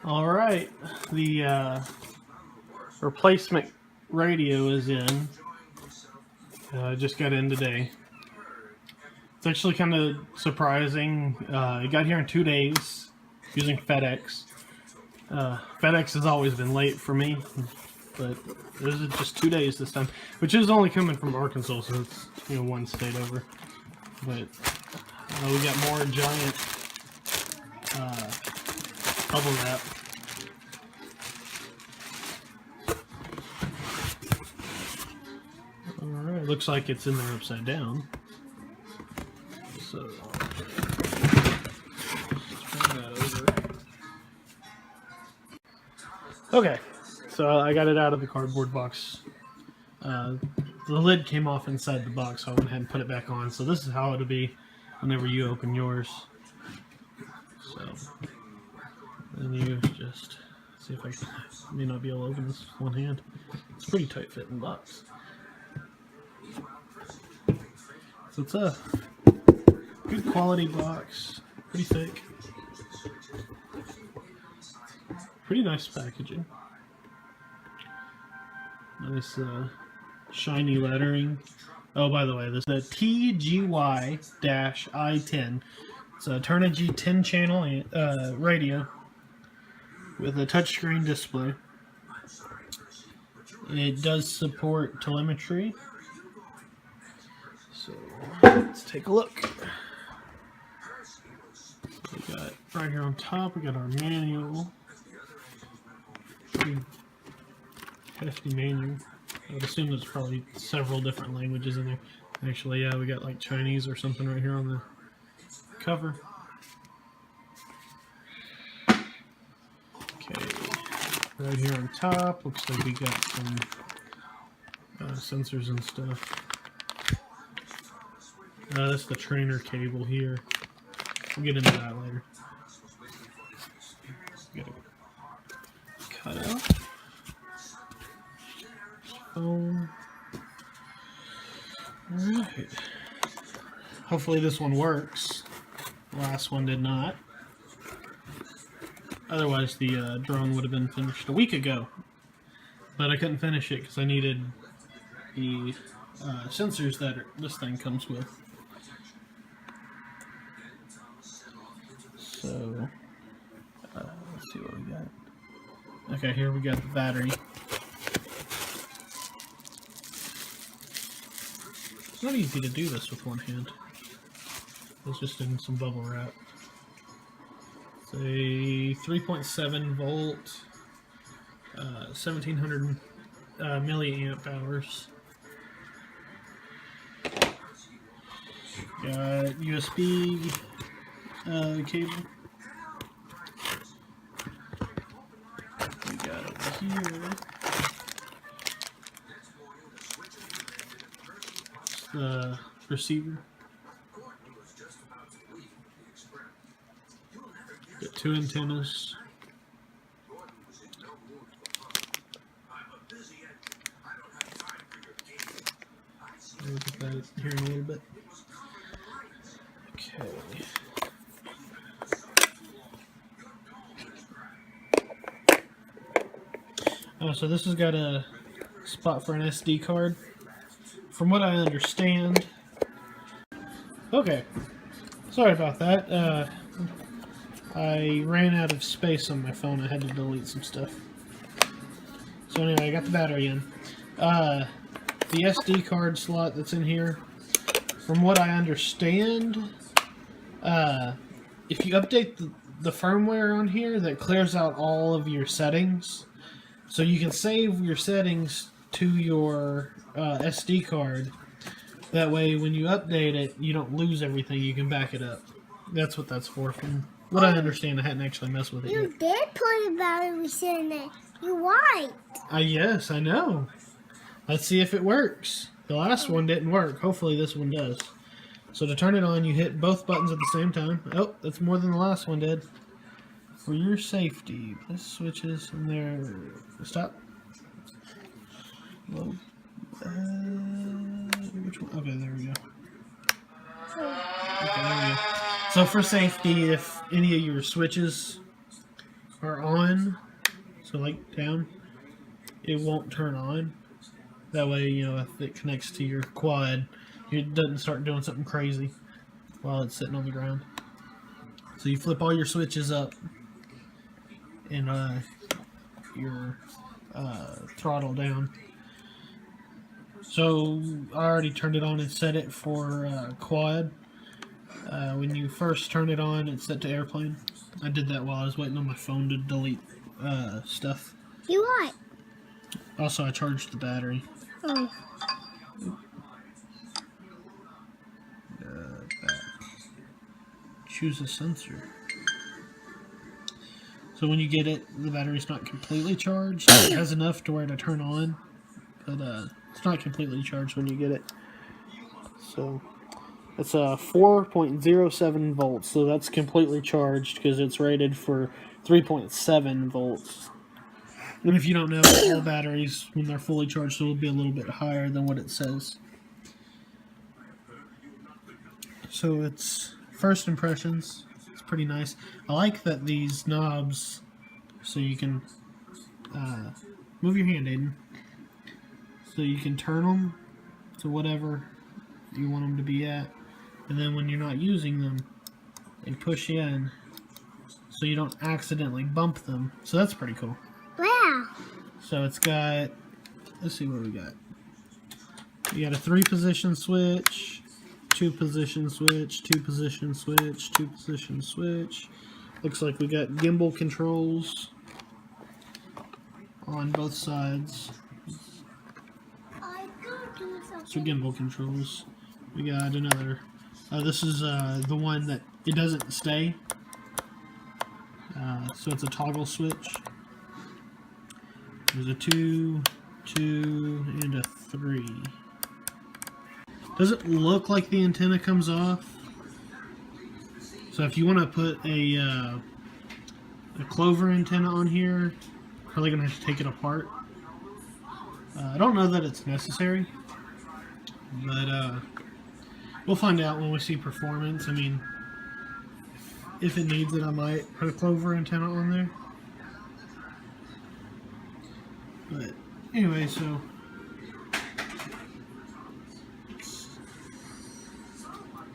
Alright, the replacement radio is in. I just got in today. It's actually kind of surprising. It got here in 2 days using FedEx. FedEx has always been late for me, but this is just 2 days this time, which is only coming from Arkansas, so it's one state over. But we got more giant bubble wrap. Alright, looks like it's in there upside down. So, let's turn that over. Okay, so I got it out of the cardboard box. The lid came off inside the box, so I went ahead and put it back on. So this is how it'll be whenever you open yours. So, then you just see if I may not be able to open this with one hand. It's a pretty tight fitting box. So it's a good quality box, pretty thick, pretty nice packaging. Nice shiny lettering. Oh, by the way, this is the TGY-I10. It's a Turnigy 10-channel radio with a touchscreen display. It does support telemetry. So let's take a look. We got right here on top, we got our manual. Pretty hefty manual. I would assume there's probably several different languages in there. Actually, yeah, we got like Chinese or something right here on the cover. Okay, right here on top, looks like we got some sensors and stuff. That's the trainer cable here. We'll get into that later. Got to cut out. Phone. Alright. Hopefully this one works. The last one did not. Otherwise the drone would have been finished a week ago. But I couldn't finish it because I needed the sensors that this thing comes with. So, let's see what we got. Okay, here we got the battery. It's not easy to do this with one hand. It's just in some bubble wrap. It's a 3.7 volt, 1700 milliamp hours. Got USB cable. We got over here. It's the receiver. Got 2 antennas. We'll look at that here in a little bit. Okay. Oh, so this has got a spot for an SD card. From what I understand... Okay. Sorry about that. I ran out of space on my phone. I had to delete some stuff. So anyway, I got the battery in. The SD card slot that's in here, from what I understand, if you update the firmware on here, that clears out all of your settings. So you can save your settings to your SD card. That way, when you update it, you don't lose everything. You can back it up. That's what that's for. From what I understand, I hadn't actually messed with it yet. You did put a battery in it. You're right. Yes, I know. Let's see if it works. The last one didn't work. Hopefully this one does. So to turn it on, you hit both buttons at the same time. Oh, that's more than the last one did. For your safety, this switches in there. Stop. Low. Which one? Okay, there we go. Okay, there we go. So for safety, if any of your switches are on, so like down, it won't turn on. That way, you know, if it connects to your quad, it doesn't start doing something crazy while it's sitting on the ground. So you flip all your switches up and your throttle down. So I already turned it on and set it for quad. When you first turn it on, it's set to airplane. I did that while I was waiting on my phone to delete stuff. You what? Also, I charged the battery. Oh. Back. Choose a sensor. So when you get it, the battery's not completely charged. It has enough to where to turn on, but it's not completely charged when you get it. So it's 4.07 volts, so that's completely charged because it's rated for 3.7 volts. And if you don't know, all batteries, when they're fully charged, will be a little bit higher than what it says. So it's first impressions. It's pretty nice. I like that these knobs, so you can move your hand, Aiden. So you can turn them to whatever you want them to be at. And then when you're not using them, they push in so you don't accidentally bump them. So that's pretty cool. Wow. So it's got, let's see what we got. You got a 3-position switch, 2-position switch, 2-position switch, 2-position switch. Looks like we got gimbal controls on both sides. So gimbal controls. We got another. This is the one that it doesn't stay. So it's a toggle switch. There's a 2, 2, and a 3. Doesn't look like the antenna comes off. So if you want to put a Clover antenna on here, probably gonna have to take it apart. I don't know that it's necessary, but we'll find out when we see performance. I mean, if it needs it, I might put a Clover antenna on there. But anyway, so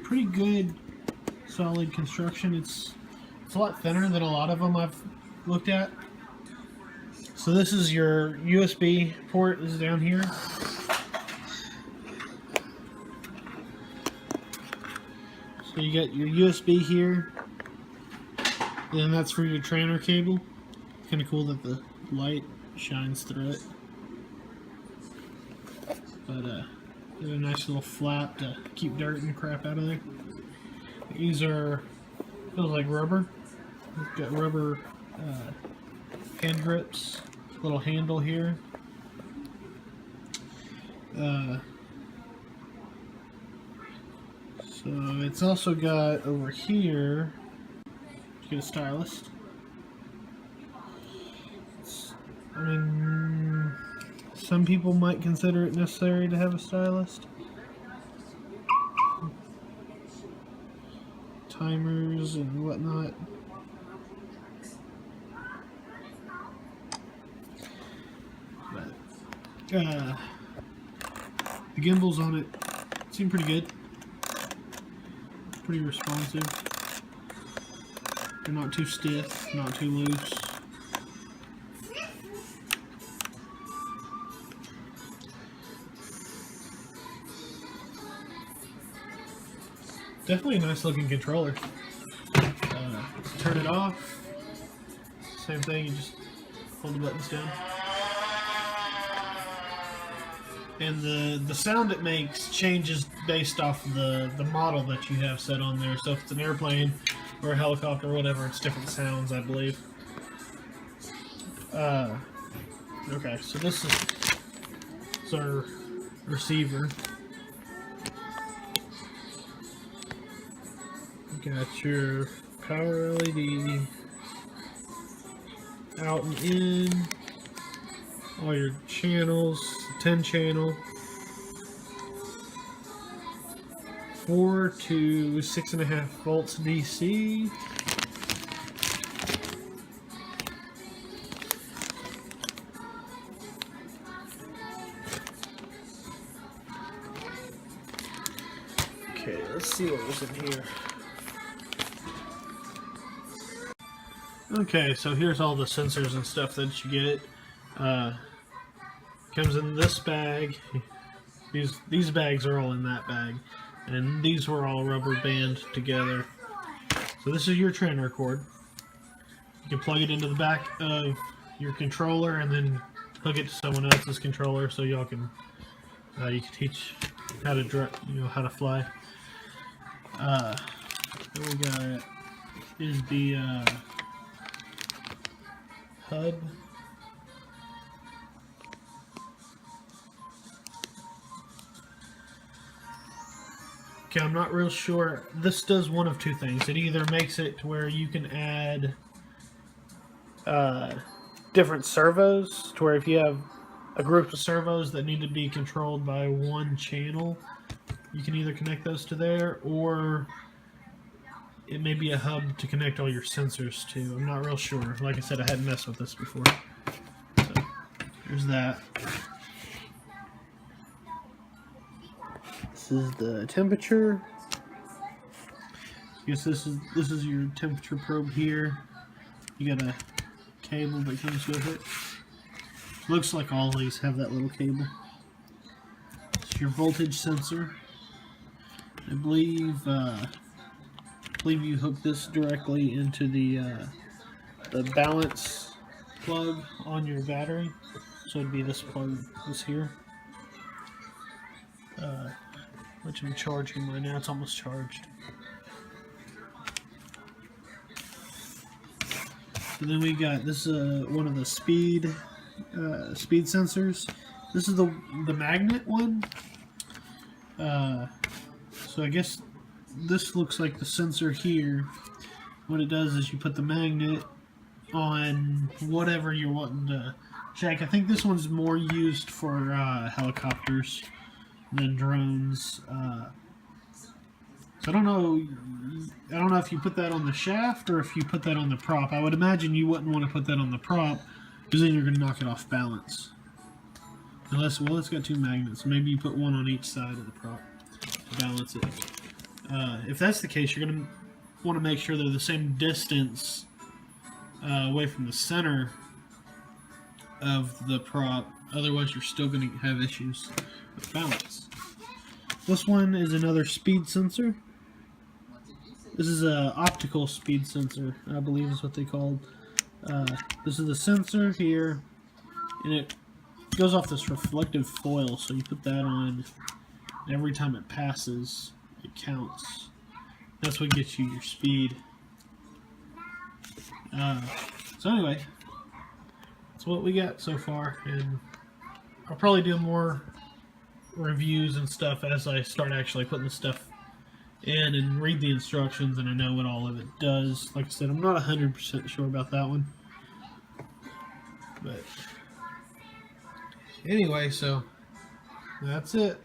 pretty good, solid construction. It's a lot thinner than a lot of them I've looked at. So this is your USB port is down here. So you got your USB here, and that's for your trainer cable. Kind of cool that the light shines through it. But there's a nice little flap to keep dirt and crap out of there. These are, feels like rubber. We've got rubber hand grips, little handle here. So it's also got over here, you get a stylus. I mean, some people might consider it necessary to have a stylus. Timers and whatnot. But, the gimbals on it seem pretty good. Pretty responsive. They're not too stiff, not too loose. Definitely a nice looking controller. Turn it off. Same thing, you just hold the buttons down. And the sound it makes changes based off the model that you have set on there. So if it's an airplane or a helicopter or whatever, it's different sounds, I believe. Okay, so this is our receiver. You got your power LED out and in. All your channels, 10 channel, 4 to 6.5 volts DC. Let's see what was in here. Okay, so here's all the sensors and stuff that you get. Comes in this bag. These bags are all in that bag, and these were all rubber band together. So this is your trainer cord. You can plug it into the back of your controller and then hook it to someone else's controller, so y'all can you can teach how to how to fly. What we got is the HUD. Okay, I'm not real sure. This does one of two things. It either makes it to where you can add different servos, to where if you have a group of servos that need to be controlled by one channel, you can either connect those to there, or it may be a hub to connect all your sensors to. I'm not real sure. Like I said, I hadn't messed with this before. So, there's that. This is the temperature. I guess this is your temperature probe here. You got a cable that comes with it. Looks like all these have that little cable. It's your voltage sensor. I believe you hook this directly into the balance plug on your battery. So it'd be this plug, this here. Which I'm charging right now. It's almost charged. And then we got this one of the speed sensors. This is the magnet one. So I guess this looks like the sensor here. What it does is you put the magnet on whatever you're wanting to check. I think this one's more used for helicopters than drones. So I don't know if you put that on the shaft or if you put that on the prop. I would imagine you wouldn't want to put that on the prop, because then you're going to knock it off balance. Unless, well, it's got two magnets. Maybe you put one on each side of the prop to balance it. If that's the case, you're going to want to make sure they're the same distance away from the center of the prop. Otherwise, you're still going to have issues with balance. This one is another speed sensor. This is an optical speed sensor, I believe is what they called. This is the sensor here, and it goes off this reflective foil, so you put that on, and every time it passes, it counts. That's what gets you your speed. So anyway, that's what we got so far, and I'll probably do more reviews and stuff as I start actually putting the stuff in and read the instructions and I know what all of it does. Like I said, I'm not 100% sure about that one. But anyway, so that's it.